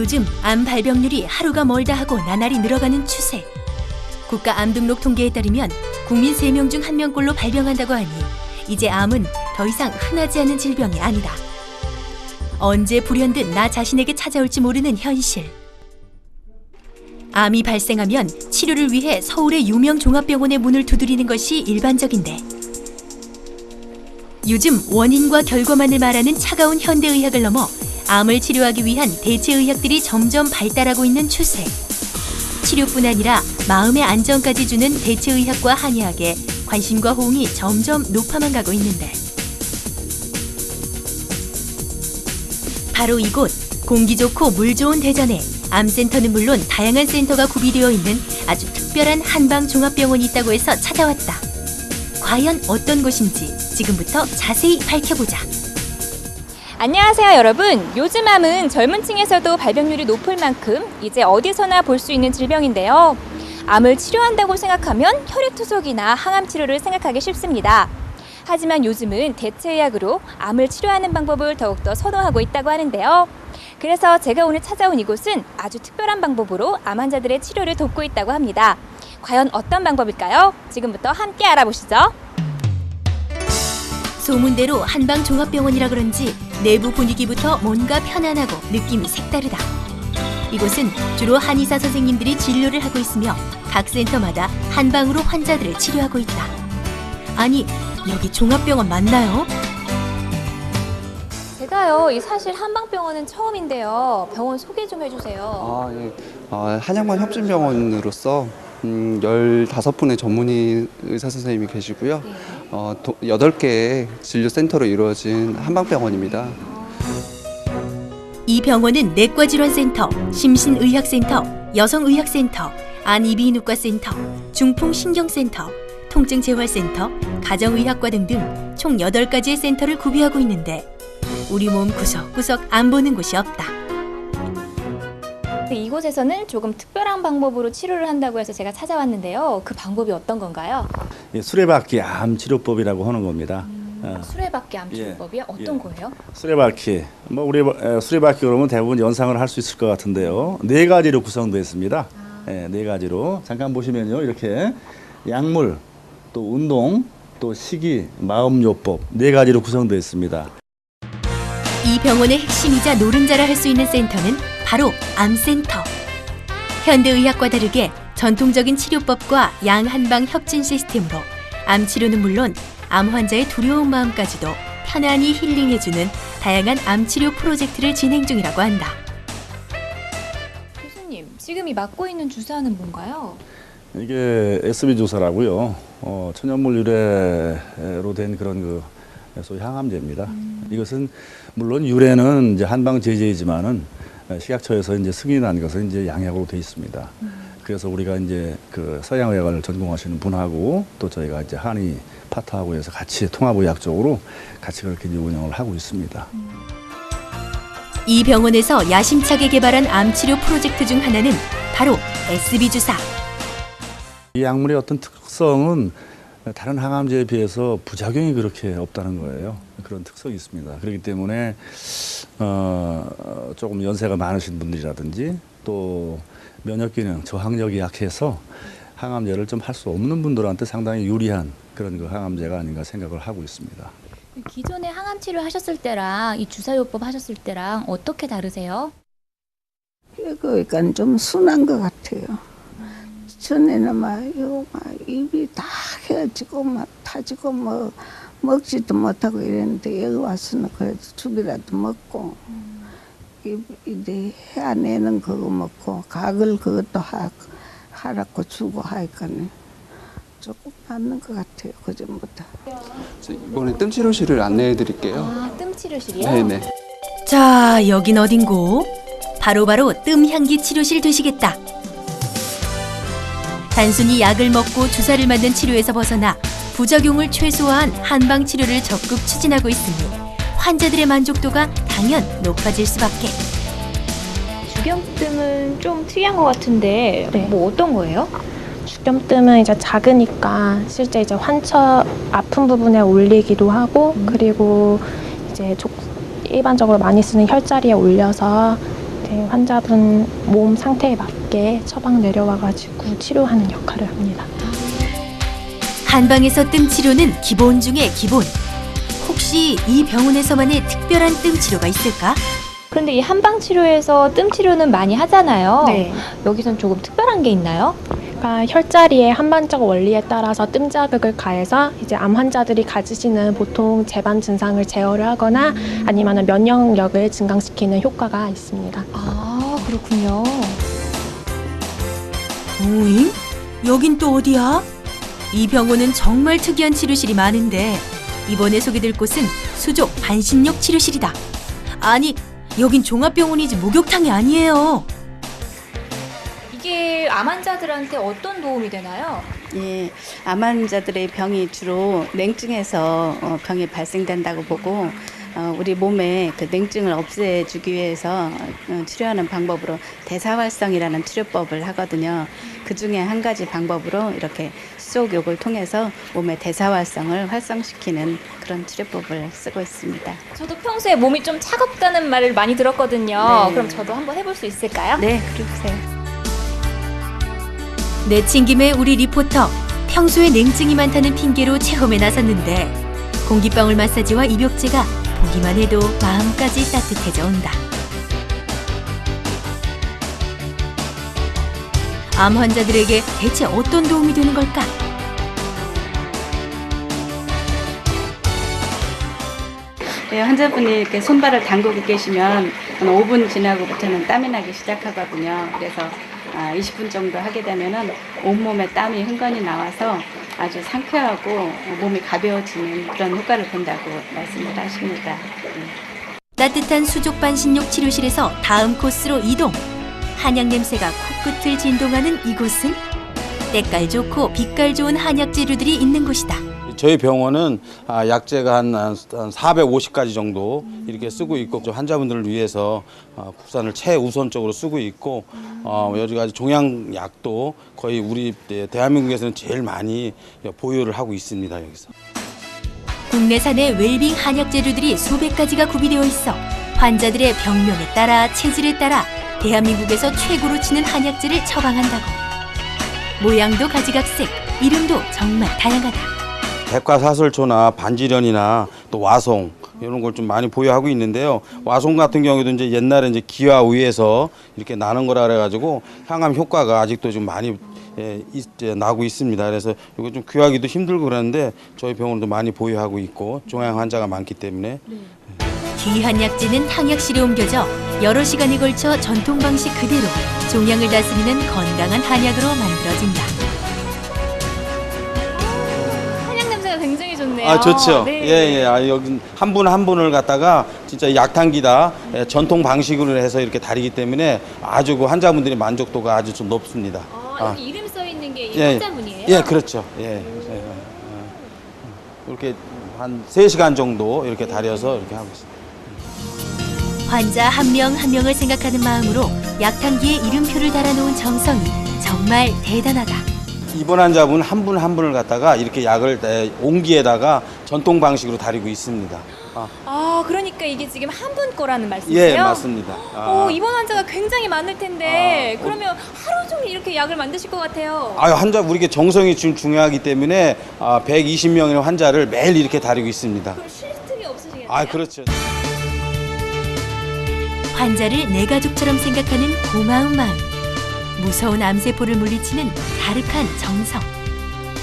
요즘 암 발병률이 하루가 멀다 하고 나날이 늘어가는 추세. 국가암등록 통계에 따르면 국민 3명 중 1명꼴로 발병한다고 하니 이제 암은 더 이상 흔하지 않은 질병이 아니다. 언제 불현듯 나 자신에게 찾아올지 모르는 현실. 암이 발생하면 치료를 위해 서울의 유명 종합병원의 문을 두드리는 것이 일반적인데 요즘 원인과 결과만을 말하는 차가운 현대의학을 넘어 암을 치료하기 위한 대체의학들이 점점 발달하고 있는 추세. 치료뿐 아니라 마음의 안정까지 주는 대체의학과 한의학에 관심과 호응이 점점 높아만 가고 있는데 바로 이곳 공기 좋고 물 좋은 대전에 암센터는 물론 다양한 센터가 구비되어 있는 아주 특별한 한방종합병원이 있다고 해서 찾아왔다. 과연 어떤 곳인지 지금부터 자세히 밝혀보자. 안녕하세요 여러분. 요즘 암은 젊은 층에서도 발병률이 높을 만큼 이제 어디서나 볼 수 있는 질병인데요. 암을 치료한다고 생각하면 혈액투석이나 항암 치료를 생각하기 쉽습니다. 하지만 요즘은 대체의학으로 암을 치료하는 방법을 더욱더 선호하고 있다고 하는데요. 그래서 제가 오늘 찾아온 이곳은 아주 특별한 방법으로 암 환자들의 치료를 돕고 있다고 합니다. 과연 어떤 방법일까요? 지금부터 함께 알아보시죠. 소문대로 한방종합병원이라 그런지 내부 분위기부터 뭔가 편안하고 느낌이 색다르다. 이곳은 주로 한의사 선생님들이 진료를 하고 있으며 각 센터마다 한방으로 환자들을 치료하고 있다. 아니, 여기 종합병원 맞나요? 제가요, 사실 한방병원은 처음인데요. 병원 소개 좀 해주세요. 예. 한양만 협진병원으로서 15분의 전문의 의사 선생님이 계시고요. 8개의 진료센터로 이루어진 한방병원입니다. 이 병원은 내과질환센터, 심신의학센터, 여성의학센터, 안이비인후과센터, 중풍신경센터, 통증재활센터, 가정의학과 등등 총 8가지의 센터를 구비하고 있는데 우리 몸 구석구석 안 보는 곳이 없다. 이곳에서는 조금 특별한 방법으로 치료를 한다고 해서 제가 찾아왔는데요. 그 방법이 어떤 건가요? 수레바퀴 암 치료법이라고 하는 겁니다. 수레바퀴 암 치료법이요? 어떤 거예요? 수레바퀴, 우리 수레바퀴 그러면 대부분 연상을 할 수 있을 것 같은데요. 4가지로 구성되어 있습니다. 4가지로 잠깐 보시면요, 이렇게 약물, 또 운동, 또 식이, 마음요법 4가지로 구성되어 있습니다. 이 병원의 핵심이자 노른자라 할 수 있는 센터는 바로 암센터. 현대의학과 다르게 전통적인 치료법과 양한방 협진 시스템으로 암 치료는 물론 암 환자의 두려운 마음까지도 편안히 힐링해주는 다양한 암 치료 프로젝트를 진행 중이라고 한다. 교수님, 지금 이 맞고 있는 주사는 뭔가요? 이게 SB 주사라고요. 천연물 유래로 된 그런 소위 항암제입니다. 이것은 물론 유래는 이제 한방 제제이지만은 식약처에서 이제 승인한 것은 이제 양약으로 돼 있습니다. 그래서 우리가 이제 그 서양의학을 전공하시는 분하고 또 저희가 이제 한의 파트하고 해서 같이 통합의학적으로 같이 그렇게 이제 운영을 하고 있습니다. 이 병원에서 야심차게 개발한 암 치료 프로젝트 중 하나는 바로 SB 주사. 이 약물의 어떤 특성은 다른 항암제에 비해서 부작용이 그렇게 없다는 거예요. 그런 특성이 있습니다. 그렇기 때문에 조금 연세가 많으신 분들이라든지 또 면역기능, 저항력이 약해서 항암제를 좀 할 수 없는 분들한테 상당히 유리한 그런 항암제가 아닌가 생각을 하고 있습니다. 기존에 항암 치료 하셨을 때랑 이 주사요법 하셨을 때랑 어떻게 다르세요? 그러니까 좀 순한 것 같아요. 전에는 막 입이 다 헤어지고 막 타지고 먹지도 못하고 이랬는데 여기 와서는 그래도 죽이라도 먹고 이제 해내는 그거 먹고 가글 그것도 하라고 주고 하니까는 조금 낫는 것 같아요. 그전보다. 이번에 뜸 치료실을 안내해 드릴게요. 뜸 치료실이요? 네네. 자, 여긴 어딘고? 바로 뜸 향기 치료실 되시겠다. 단순히 약을 먹고 주사를 맞는 치료에서 벗어나 부작용을 최소화한 한방 치료를 적극 추진하고 있으니 환자들의 만족도가 당연 높아질 수밖에. 주겸뜸은 좀 특이한 것 같은데 네. 뭐 어떤 거예요? 주겸뜸은 이제 작으니까 실제 이제 환처 아픈 부분에 올리기도 하고 그리고 이제 일반적으로 많이 쓰는 혈자리에 올려서 네, 환자분 몸 상태에 맞게 처방 내려와가지고 치료하는 역할을 합니다. 한방에서 뜸 치료는 기본 중에 기본. 혹시 이 병원에서만의 특별한 뜸 치료가 있을까? 그런데 이 한방 치료에서 뜸 치료는 많이 하잖아요. 네. 여기선 조금 특별한 게 있나요? 그러니까 혈자리의 한반적 원리에 따라서 뜸 자극을 가해서 이제 암 환자들이 가지시는 보통 재반 증상을 제어를 하거나 아니면 면역력을 증강시키는 효과가 있습니다. 아, 그렇군요. 오잉? 여긴 또 어디야? 이 병원은 정말 특이한 치료실이 많은데 이번에 소개될 곳은 수족 반신욕 치료실이다. 아니, 여긴 종합병원이지 목욕탕이 아니에요. 이게 암 환자들한테 어떤 도움이 되나요? 예, 암 환자들의 병이 주로 냉증에서 병이 발생된다고 보고 우리 몸에 그 냉증을 없애주기 위해서 치료하는 방법으로 대사활성이라는 치료법을 하거든요. 그 중에 한 가지 방법으로 이렇게 수족욕을 통해서 몸의 대사활성을 활성시키는 그런 치료법을 쓰고 있습니다. 저도 평소에 몸이 좀 차갑다는 말을 많이 들었거든요. 네. 그럼 저도 한번 해볼 수 있을까요? 네, 그러세요. 내친 김에 우리 리포터 평소에 냉증이 많다는 핑계로 체험에 나섰는데 공기방울 마사지와 입욕제가 보기만 해도 마음까지 따뜻해져 온다. 암 환자들에게 대체 어떤 도움이 되는 걸까? 네, 환자분이 이렇게 손발을 담그고 계시면 한 5분 지나고부터는 땀이 나기 시작하거든요. 그래서 20분 정도 하게 되면은 온몸에 땀이 흥건히 나와서 아주 상쾌하고 몸이 가벼워지는 그런 효과를 본다고 말씀을 하십니다. 따뜻한 수족 반신욕 치료실에서 다음 코스로 이동. 한약 냄새가 코끝을 진동하는 이곳은 때깔 좋고 빛깔 좋은 한약 재료들이 있는 곳이다. 저희 병원은 약재가 한 450가지 정도 이렇게 쓰고 있고 환자분들을 위해서 국산을 최우선적으로 쓰고 있고 여러 가지 종양약도 거의 우리 대한민국에서는 제일 많이 보유를 하고 있습니다. 여기서. 국내산의 웰빙 한약 재료들이 수백 가지가 구비되어 있어 환자들의 병명에 따라 체질에 따라 대한민국에서 최고로 치는 한약재를 처방한다고. 모양도 가지각색, 이름도 정말 다양하다. 백과사설초나 반지련이나 또 와송 이런 걸 좀 많이 보유하고 있는데요. 와송 같은 경우도 이제 옛날에 이제 기와 의에서 이렇게 나는 거라 그래가지고 항암 효과가 아직도 좀 많이 나고 있습니다. 그래서 이거 좀 구하기도 힘들고 그러는데 저희 병원도 많이 보유하고 있고 종양 환자가 많기 때문에. 귀한 약재는 항약실에 옮겨져 여러 시간에 걸쳐 전통 방식 그대로 종양을 다스리는 건강한 한약으로 만들어진다. 한약 냄새가 굉장히 좋네요. 아, 좋죠. 네. 예. 여기 한 분 한 분을 갖다가 진짜 약탕기다 전통 방식으로 해서 이렇게 다리기 때문에 아주 그 환자분들의 만족도가 아주 좀 높습니다. 여기 이름 써 있는 게 이 예. 환자분이에요? 예, 그렇죠. 예. 이렇게 한 3시간 정도 이렇게 다려서 이렇게 하고 있습니다. 환자 한 명 한 명을 생각하는 마음으로 약탕기에 이름표를 달아놓은 정성이 정말 대단하다. 입원 환자분 한 분 한 분을 갖다가 이렇게 약을 옹기에다가 전통 방식으로 다리고 있습니다. 그러니까 이게 지금 한 분 거라는 말씀이세요? 예, 맞습니다. 입원 환자가 굉장히 많을 텐데 그러면 하루 종일 이렇게 약을 만드실 것 같아요. 환자 우리게 정성이 지금 중요하기 때문에 120명의 환자를 매일 이렇게 다리고 있습니다. 그럼 쉴 틈이 없으시겠네요? 그렇죠. 환자를 내 가족처럼 생각하는 고마운 마음. 무서운 암세포를 물리치는 가득한 정성.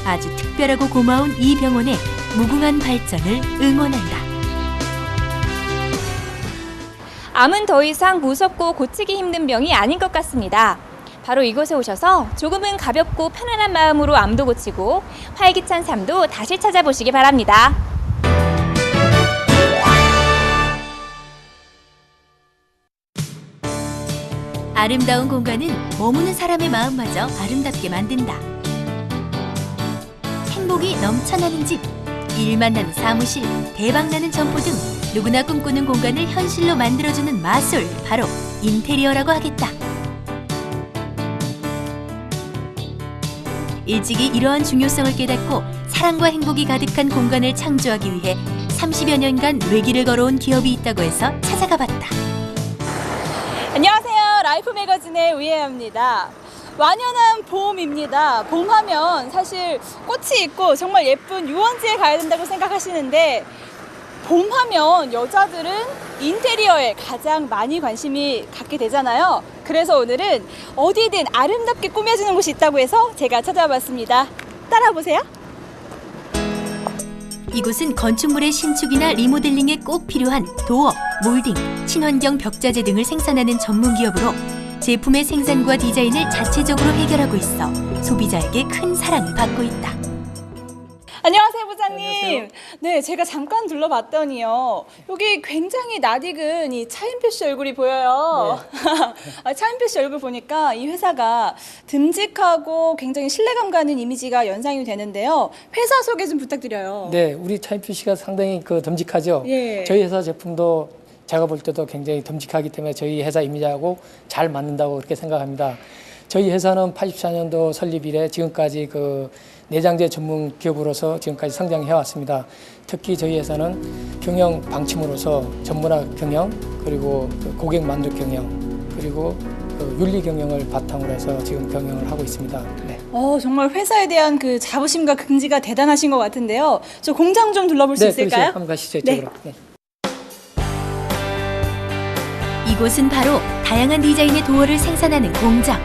아주 특별하고 고마운 이 병원의 무궁한 발전을 응원한다. 암은 더 이상 무섭고 고치기 힘든 병이 아닌 것 같습니다. 바로 이곳에 오셔서 조금은 가볍고 편안한 마음으로 암도 고치고 활기찬 삶도 다시 찾아보시기 바랍니다. 아름다운 공간은 머무는 사람의 마음마저 아름답게 만든다. 행복이 넘쳐나는 집, 일만 나는 사무실, 대박나는 점포 등 누구나 꿈꾸는 공간을 현실로 만들어주는 마술, 바로 인테리어라고 하겠다. 일찍이 이러한 중요성을 깨닫고 사랑과 행복이 가득한 공간을 창조하기 위해 30여 년간 외길을 걸어온 기업이 있다고 해서 찾아가 봤다. 안녕하세요. 라이프 매거진의 우예아입니다. 완연한 봄입니다. 봄하면 사실 꽃이 있고 정말 예쁜 유원지에 가야 된다고 생각하시는데 봄하면 여자들은 인테리어에 가장 많이 관심이 갖게 되잖아요. 그래서 오늘은 어디든 아름답게 꾸며주는 곳이 있다고 해서 제가 찾아봤습니다. 따라보세요. 이곳은 건축물의 신축이나 리모델링에 꼭 필요한 도어, 몰딩, 친환경 벽자재 등을 생산하는 전문 기업으로 제품의 생산과 디자인을 자체적으로 해결하고 있어 소비자에게 큰 사랑을 받고 있다. 안녕하세요, 부장님. 네, 제가 잠깐 둘러봤더니요. 여기 굉장히 낯익은 이 차인표 씨 얼굴이 보여요. 네. 차인표 씨 얼굴 보니까 이 회사가 듬직하고 굉장히 신뢰감 가는 이미지가 연상이 되는데요. 회사 소개 좀 부탁드려요. 네, 우리 차인표 씨가 상당히 듬직하죠. 예. 저희 회사 제품도 제가 볼 때도 굉장히 듬직하기 때문에 저희 회사 이미지하고 잘 맞는다고 그렇게 생각합니다. 저희 회사는 84년도 설립 이래 지금까지 내장재 전문 기업으로서 지금까지 성장해 왔습니다. 특히 저희 회사는 경영 방침으로서 전문화 경영, 그리고 고객 만족 경영, 그리고 윤리 경영을 바탕으로 해서 지금 경영을 하고 있습니다. 네. 정말 회사에 대한 그 자부심과 긍지가 대단하신 것 같은데요. 저 공장 좀 둘러볼 수 있을까요? 그렇죠. 한번 가시죠, 이쪽으로. 네. 네. 이곳은 바로 다양한 디자인의 도어를 생산하는 공장.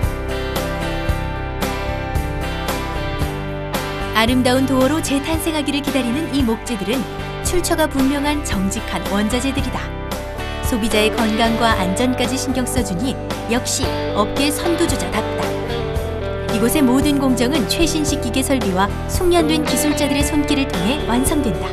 아름다운 도어로 재탄생하기를 기다리는 이 목재들은 출처가 분명한 정직한 원자재들이다. 소비자의 건강과 안전까지 신경 써주니 역시 업계 선두주자답다. 이곳의 모든 공정은 최신식 기계 설비와 숙련된 기술자들의 손길을 통해 완성된다.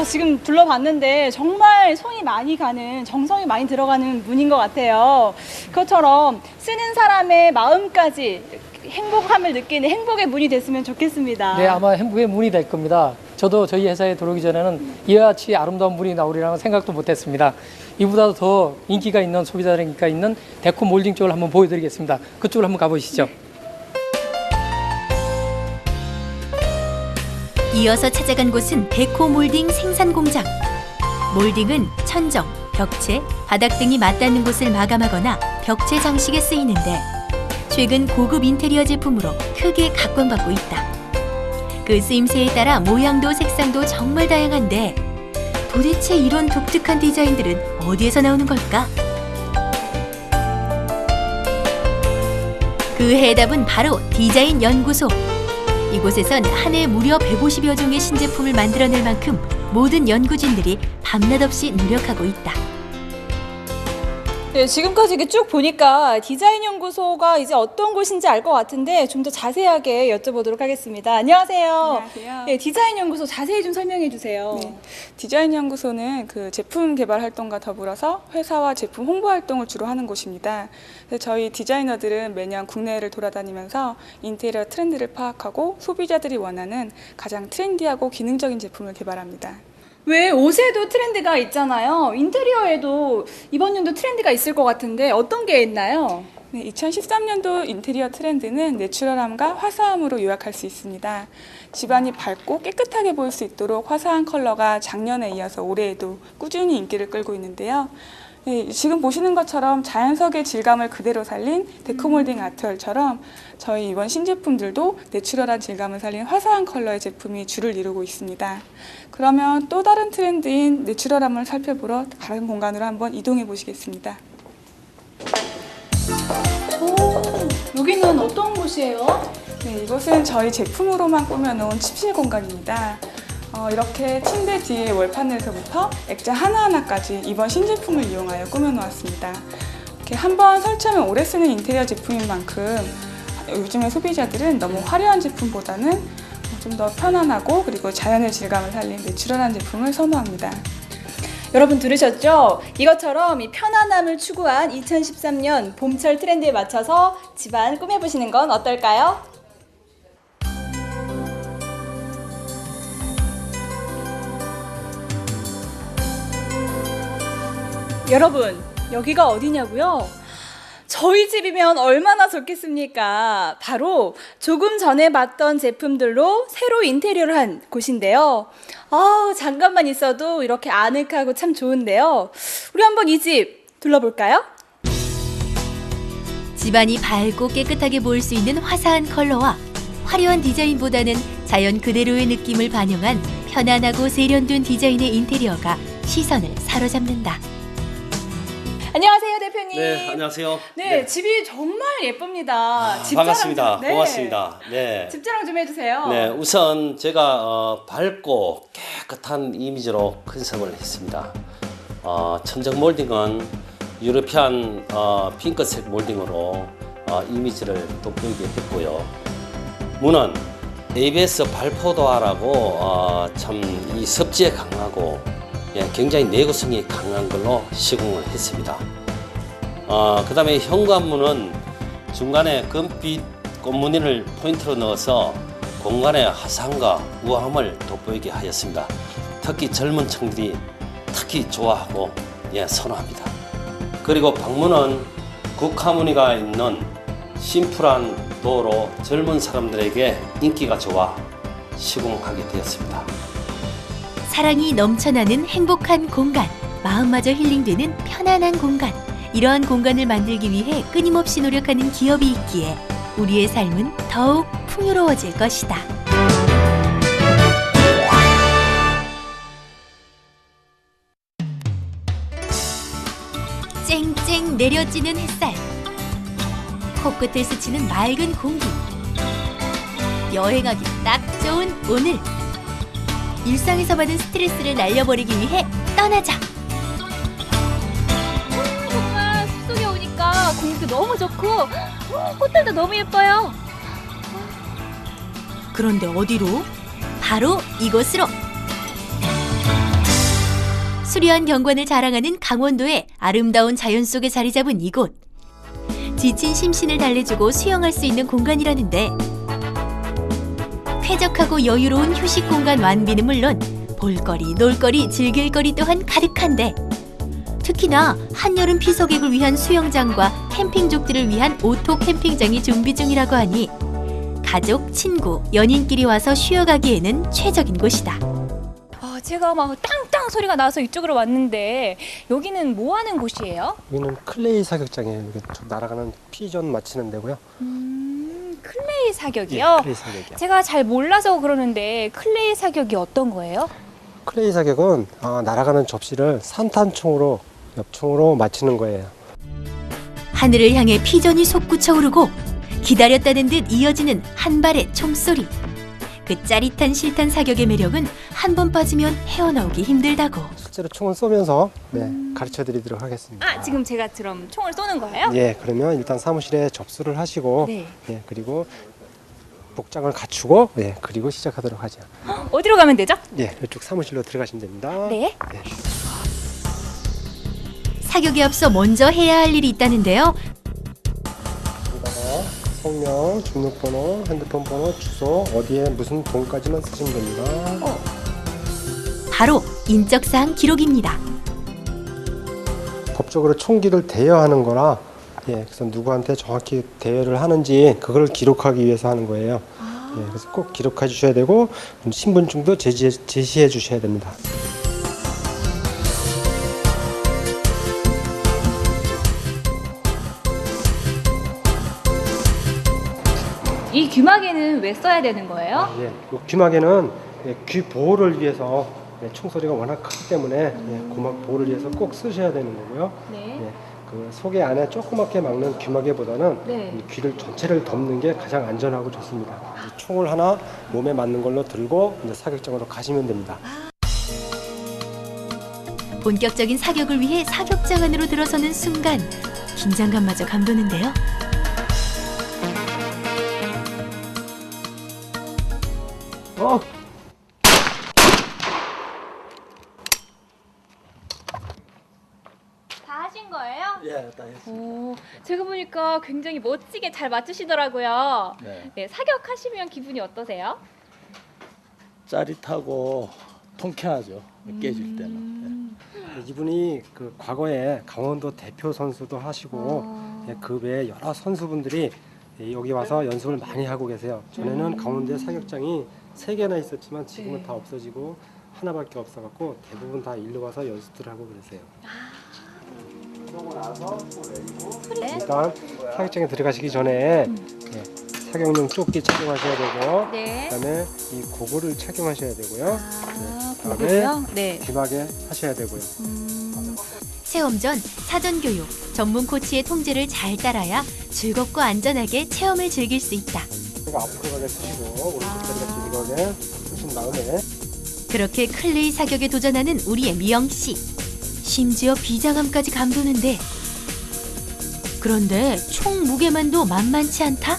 지금 둘러봤는데 정말 손이 많이 가는, 정성이 많이 들어가는 문인 것 같아요. 그것처럼 쓰는 사람의 마음까지 행복함을 느끼는 행복의 문이 됐으면 좋겠습니다. 네, 아마 행복의 문이 될 겁니다. 저도 저희 회사에 들어오기 전에는 이와 같이 아름다운 문이 나오리라는 생각도 못했습니다. 이보다 더 인기가 있는 소비자들에게 있는 데코 몰딩 쪽을 한번 보여드리겠습니다. 그쪽으로 한번 가보시죠. 이어서 찾아간 곳은 데코 몰딩 생산 공장. 몰딩은 천정, 벽체, 바닥 등이 맞닿는 곳을 마감하거나 벽체 장식에 쓰이는데 최근 고급 인테리어 제품으로 크게 각광받고 있다. 그 쓰임새에 따라 모양도 색상도 정말 다양한데 도대체 이런 독특한 디자인들은 어디에서 나오는 걸까? 그 해답은 바로 디자인 연구소. 이곳에선 한 해 무려 150여 종의 신제품을 만들어낼 만큼 모든 연구진들이 밤낮 없이 노력하고 있다. 네, 지금까지 이렇게 쭉 보니까 디자인 연구소가 이제 어떤 곳인지 알 것 같은데 좀 더 자세하게 여쭤보도록 하겠습니다. 안녕하세요. 안녕하세요. 네, 디자인 연구소 자세히 좀 설명해 주세요. 네, 디자인 연구소는 제품 개발 활동과 더불어서 회사와 제품 홍보 활동을 주로 하는 곳입니다. 그래서 저희 디자이너들은 매년 국내를 돌아다니면서 인테리어 트렌드를 파악하고 소비자들이 원하는 가장 트렌디하고 기능적인 제품을 개발합니다. 왜 옷에도 트렌드가 있잖아요. 인테리어에도 이번 연도 트렌드가 있을 것 같은데 어떤 게 있나요? 네, 2013년도 인테리어 트렌드는 내추럴함과 화사함으로 요약할 수 있습니다. 집안이 밝고 깨끗하게 보일 수 있도록 화사한 컬러가 작년에 이어서 올해에도 꾸준히 인기를 끌고 있는데요. 네, 지금 보시는 것처럼 자연석의 질감을 그대로 살린 데코몰딩 아트월처럼 저희 이번 신제품들도 내추럴한 질감을 살린 화사한 컬러의 제품이 주를 이루고 있습니다. 그러면 또 다른 트렌드인 내추럴함을 살펴보러 다른 공간으로 한번 이동해 보시겠습니다. 여기는 어떤 곳이에요? 네, 이곳은 저희 제품으로만 꾸며놓은 칩실 공간입니다. 이렇게 침대 뒤에 월판에서부터 액자 하나하나까지 이번 신제품을 이용하여 꾸며놓았습니다. 이렇게 한번 설치하면 오래 쓰는 인테리어 제품인 만큼 요즘의 소비자들은 너무 화려한 제품보다는 좀 더 편안하고 그리고 자연의 질감을 살린 내추럴한 제품을 선호합니다. 여러분 들으셨죠? 이것처럼 이 편안함을 추구한 2013년 봄철 트렌드에 맞춰서 집안 꾸며보시는 건 어떨까요? 여러분, 여기가 어디냐고요? 저희 집이면 얼마나 좋겠습니까? 바로 조금 전에 봤던 제품들로 새로 인테리어를 한 곳인데요. 잠깐만 있어도 이렇게 아늑하고 참 좋은데요. 우리 한번 이 집 둘러볼까요? 집안이 밝고 깨끗하게 보일 수 있는 화사한 컬러와 화려한 디자인보다는 자연 그대로의 느낌을 반영한 편안하고 세련된 디자인의 인테리어가 시선을 사로잡는다. 안녕하세요, 대표님. 네, 안녕하세요. 네, 집이 정말 예쁩니다. 집 반갑습니다. 자랑 좀, 네. 고맙습니다. 네. 집 자랑 좀 해주세요. 네, 우선 제가 밝고 깨끗한 이미지로 컨셉을 했습니다. 천정 몰딩은 유러피안 핑크색 몰딩으로 이미지를 돋보이게 했고요. 문은 ABS 발포도화라고 참 이 습지에 강하고 굉장히 내구성이 강한 걸로 시공을 했습니다. 그 다음에 현관문은 중간에 금빛 꽃무늬를 포인트로 넣어서 공간의 화사함과 우아함을 돋보이게 하였습니다. 특히 젊은 층들이 특히 좋아하고 선호합니다. 그리고 방문은 국화무늬가 있는 심플한 도로 젊은 사람들에게 인기가 좋아 시공하게 되었습니다. 사랑이 넘쳐나는 행복한 공간, 마음마저 힐링되는 편안한 공간. 이러한 공간을 만들기 위해 끊임없이 노력하는 기업이 있기에 우리의 삶은 더욱 풍요로워질 것이다. 쨍쨍 내려지는 햇살, 코끝을 스치는 맑은 공기, 여행하기 딱 좋은 오늘. 일상에서 받은 스트레스를 날려버리기 위해 떠나자. 정말 숲속에 오니까 공기도 너무 좋고 꽃들도 너무 예뻐요. 그런데 어디로? 바로 이곳으로. 수려한 경관을 자랑하는 강원도의 아름다운 자연 속에 자리 잡은 이곳. 지친 심신을 달래주고 수영할 수 있는 공간이라는데, 쾌적하고 여유로운 휴식 공간 완비는 물론 볼거리, 놀거리, 즐길거리 또한 가득한데, 특히나 한여름 피서객을 위한 수영장과 캠핑족들을 위한 오토 캠핑장이 준비 중이라고 하니 가족, 친구, 연인끼리 와서 쉬어가기에는 최적인 곳이다. 제가 막 땅땅 소리가 나서 이쪽으로 왔는데 여기는 뭐 하는 곳이에요? 여기는 클레이 사격장이에요. 여기 날아가는 피전 맞히는 데고요. 클레이 사격이요? 예, 클레이 사격이요. 제가 잘 몰라서 그러는데 클레이 사격이 어떤 거예요? 클레이 사격은 날아가는 접시를 산탄총으로 엽총으로 맞히는 거예요. 하늘을 향해 피전이 솟구쳐 오르고 기다렸다는 듯 이어지는 한 발의 총소리. 그 짜릿한 실탄 사격의 매력은 한 번 빠지면 헤어나오기 힘들다고. 실제로 총을 쏘면서 가르쳐 드리도록 하겠습니다. 지금 제가 그럼 총을 쏘는 거예요? 예, 그러면 일단 사무실에 접수를 하시고 네. 그리고 복장을 갖추고 그리고 시작하도록 하죠. 어디로 가면 되죠? 예, 이쪽 사무실로 들어가시면 됩니다. 네. 사격에 앞서 먼저 해야 할 일이 있다는데요. 여기다가 성명, 등록번호, 핸드폰 번호, 주소, 어디에 무슨 돈까지만 쓰시면 됩니다. 바로 인적사항 기록입니다. 법적으로 총기를 대여하는 거라 그래서 누구한테 정확히 대여를 하는지 그걸 기록하기 위해서 하는 거예요. 그래서 꼭 기록해 주셔야 되고 신분증도 제시해 주셔야 됩니다. 이 귀마개는 왜 써야 되는 거예요? 이 귀마개는 귀 보호를 위해서 총소리가 워낙 크기 때문에 고막 보호를 위해서 꼭 쓰셔야 되는 거고요. 그 속에 안에 조그맣게 막는 귀마개보다는 이 귀를 전체를 덮는 게 가장 안전하고 좋습니다. 총을 하나 몸에 맞는 걸로 들고 이제 사격장으로 가시면 됩니다. 본격적인 사격을 위해 사격장 안으로 들어서는 순간 긴장감마저 감도는데요. 다 하신 거예요? 예, 다 했습니다. 제가 보니까 굉장히 멋지게 잘 맞추시더라고요. 네. 사격하시면 기분이 어떠세요? 짜릿하고 통쾌하죠. 깨질 때는. 이분이 그 과거에 강원도 대표 선수도 하시고 그 외에 여러 선수분들이 여기 와서 연습을 많이 하고 계세요. 전에는 강원도에 사격장이 3개나 있었지만 지금은 다 없어지고 하나밖에 없어갖고 대부분 다 일로 와서 연습들 하고 그러세요. 일단 사격장에 들어가시기 전에 사격용 조끼 착용하셔야 되고 그다음에 이 고글을 착용하셔야 되고요. 고글이요? 네. 귀마개 하셔야 되고요. 체험 전 사전 교육, 전문 코치의 통제를 잘 따라야 즐겁고 안전하게 체험을 즐길 수 있다. 앞으로 가게 쓰시고 오른쪽 다리가 길게 쓰신 다음에 그렇게 클레이 사격에 도전하는 우리의 미영 씨. 심지어 비장함까지 감도는데. 그런데 총 무게만도 만만치 않다?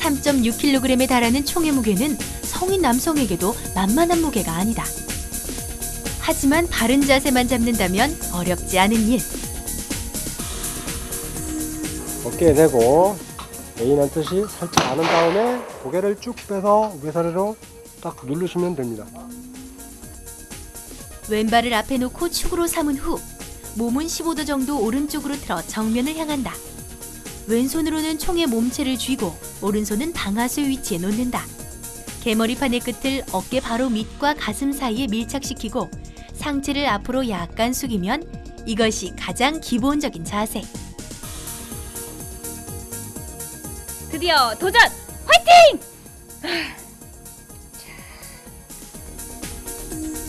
3.6kg에 달하는 총의 무게는 성인 남성에게도 만만한 무게가 아니다. 하지만 바른 자세만 잡는다면 어렵지 않은 일. 어깨에 대고 A는 뜻이 살짝 안은 다음에 고개를 쭉 빼서 외사리로 딱 누르시면 됩니다. 왼발을 앞에 놓고 축으로 삼은 후 몸은 15도 정도 오른쪽으로 틀어 정면을 향한다. 왼손으로는 총의 몸체를 쥐고 오른손은 방아쇠 위치에 놓는다. 개머리판의 끝을 어깨 바로 밑과 가슴 사이에 밀착시키고 상체를 앞으로 약간 숙이면 이것이 가장 기본적인 자세. 드디어 도전! 화이팅!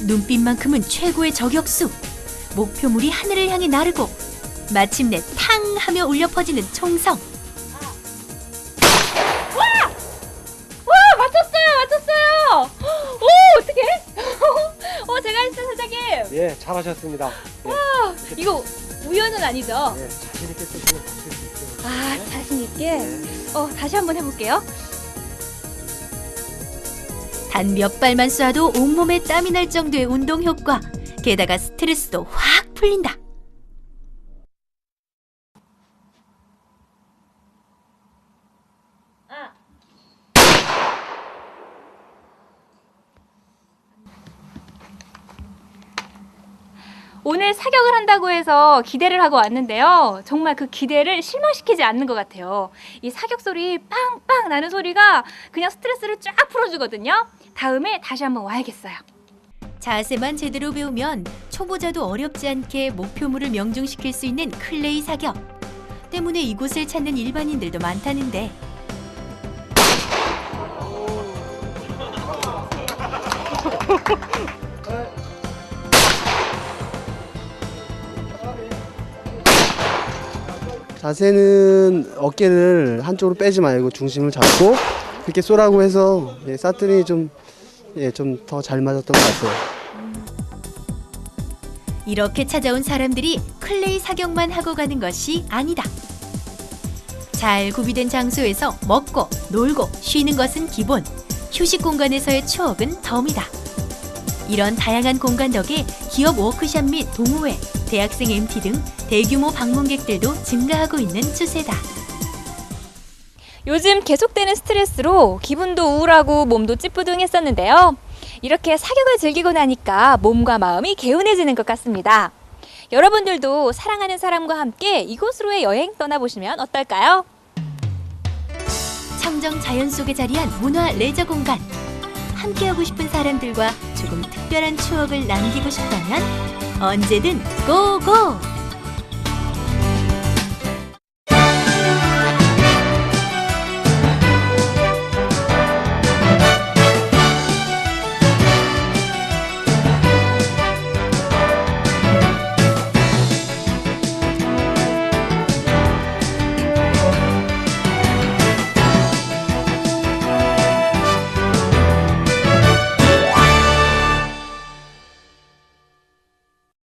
눈빛만큼은 최고의 저격수. 목표물이 하늘을 향해 나르고 마침내 탕 하며 울려 퍼지는 총성. 와! 맞췄어요! 오! 어떡해? 제가 했어요, 사장님! 예, 잘하셨습니다. 와! 이거 우연은 아니죠? 예, 자신있게 쓰시면 바뀔 수 있어요. 아, 자신있게? 다시 한번 해볼게요. 단 몇 발만 쏴도 온몸에 땀이 날 정도의 운동 효과. 게다가 스트레스도 확 풀린다. 오늘 사격을 한다고 해서 기대를 하고 왔는데요. 정말 그 기대를 실망시키지 않는 것 같아요. 이 사격 소리 빵빵 나는 소리가 그냥 스트레스를 쫙 풀어주거든요. 다음에 다시 한번 와야겠어요. 자세만 제대로 배우면 초보자도 어렵지 않게 목표물을 명중시킬 수 있는 클레이 사격. 때문에 이곳을 찾는 일반인들도 많다는데. 자세는 어깨를 한쪽으로 빼지 말고 중심을 잡고 그렇게 쏘라고 해서 쐈더니 좀 더 잘 맞았던 것 같아요. 이렇게 찾아온 사람들이 클레이 사격만 하고 가는 것이 아니다. 잘 구비된 장소에서 먹고 놀고 쉬는 것은 기본, 휴식 공간에서의 추억은 덤이다. 이런 다양한 공간 덕에 기업 워크숍 및 동호회, 대학생 MT 등 대규모 방문객들도 증가하고 있는 추세다. 요즘 계속되는 스트레스로 기분도 우울하고 몸도 찌뿌둥했었는데요. 이렇게 사격을 즐기고 나니까 몸과 마음이 개운해지는 것 같습니다. 여러분들도 사랑하는 사람과 함께 이곳으로의 여행 떠나보시면 어떨까요? 청정 자연 속에 자리한 문화 레저 공간. 함께하고 싶은 사람들과 조금 특별한 추억을 남기고 싶다면 언제든 고고!